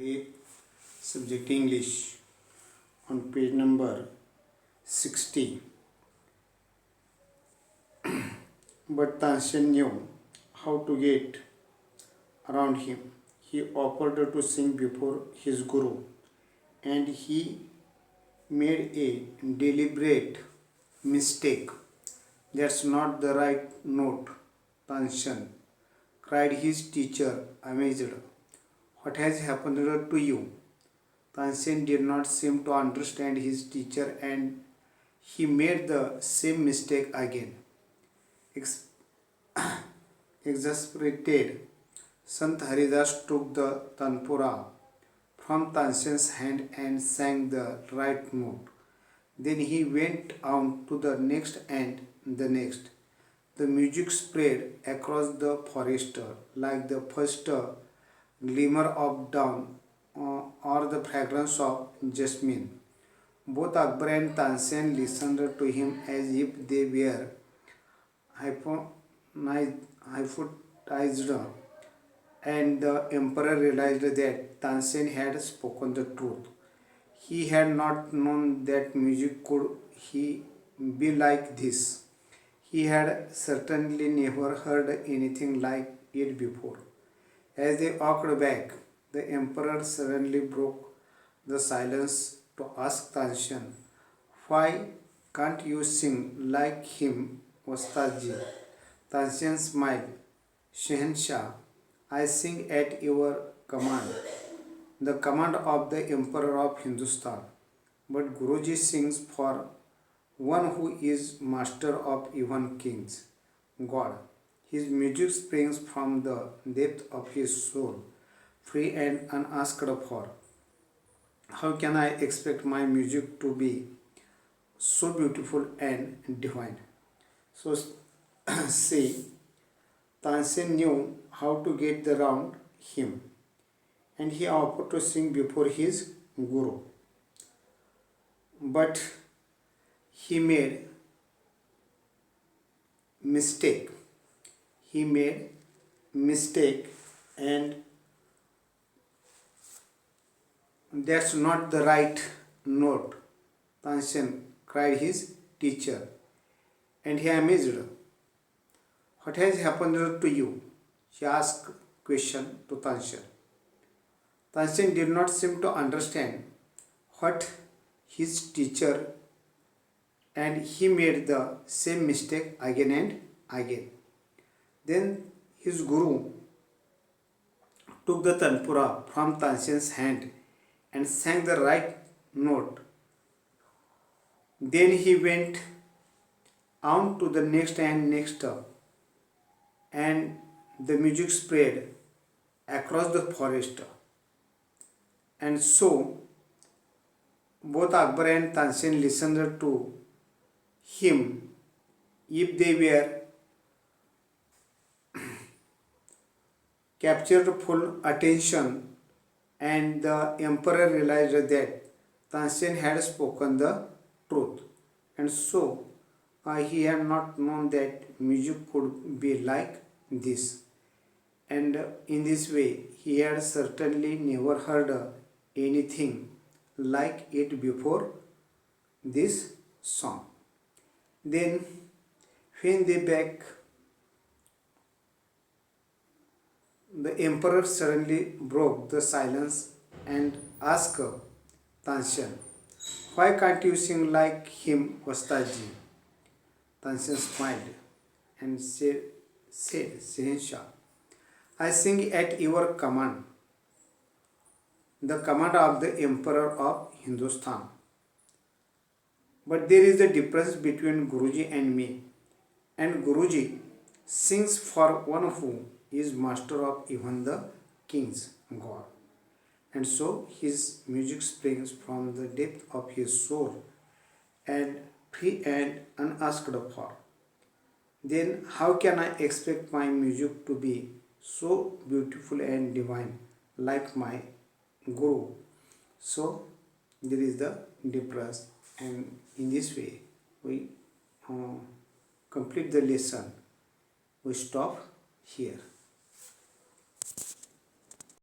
Subject English on page number 60. But Tanshan knew how to get around him. He offered to sing before his guru, and he made a deliberate mistake. That's not the right note, Tanshan, cried his teacher, amazed. What has happened to you? Tanshan did not seem to understand his teacher, and he made the same mistake again. Exasperated, Sant Haridas took the tanpura from Tanshan's hand and sang the right note. Then he went on to the next and the next. The music spread across the forest like the first glimmer of dawn or the fragrance of jasmine. Both Akbar and Tanshan listened to him as if they were hypnotized, and the emperor realized that Tanshan had spoken the truth. He had not known that music could be like this. He had certainly never heard anything like it before. As they walked back, the emperor suddenly broke the silence to ask Tanshan, "Why can't you sing like him, Ustadji?" Tanshan smiled. "Shahanshah, I sing at your command, the command of the Emperor of Hindustan. But Guruji sings for one who is master of even kings, God. His music springs from the depth of his soul, free and unasked for. How can I expect my music to be so beautiful and divine?" So, see, Tanshan knew how to get around him, and he offered to sing before his guru. But he made mistake. He made mistake, and that's not the right note, Tanshan cried his teacher, and he amazed. "What has happened to you?" he asked question to Tanshan. Tanshan did not seem to understand what his teacher, and he made the same mistake again and again. Then his guru took the tanpura from Tanshan's hand and sang the right note. Then he went on to the next and next, and the music spread across the forest. And so both Akbar and Tanshan listened to him if they were captured full attention, and the emperor realized that Tanshan had spoken the truth, and so he had not known that music could be like this. And in this way, he had certainly never heard anything like it before this song. Then, when they back, the emperor suddenly broke the silence and asked Tanshan, "Why can't you sing like him, Ustadji?" Tanshan smiled and said, "Shahanshah, I sing at your command, the command of the Emperor of Hindustan. But there is a difference between Guruji and me, and Guruji sings for one who is master of even the kings, God. And so his music springs from the depth of his soul, and free and unasked for. Then how can I expect my music to be so beautiful and divine like my Guru?" So there is the difference, and in this way we complete the lesson. We stop here.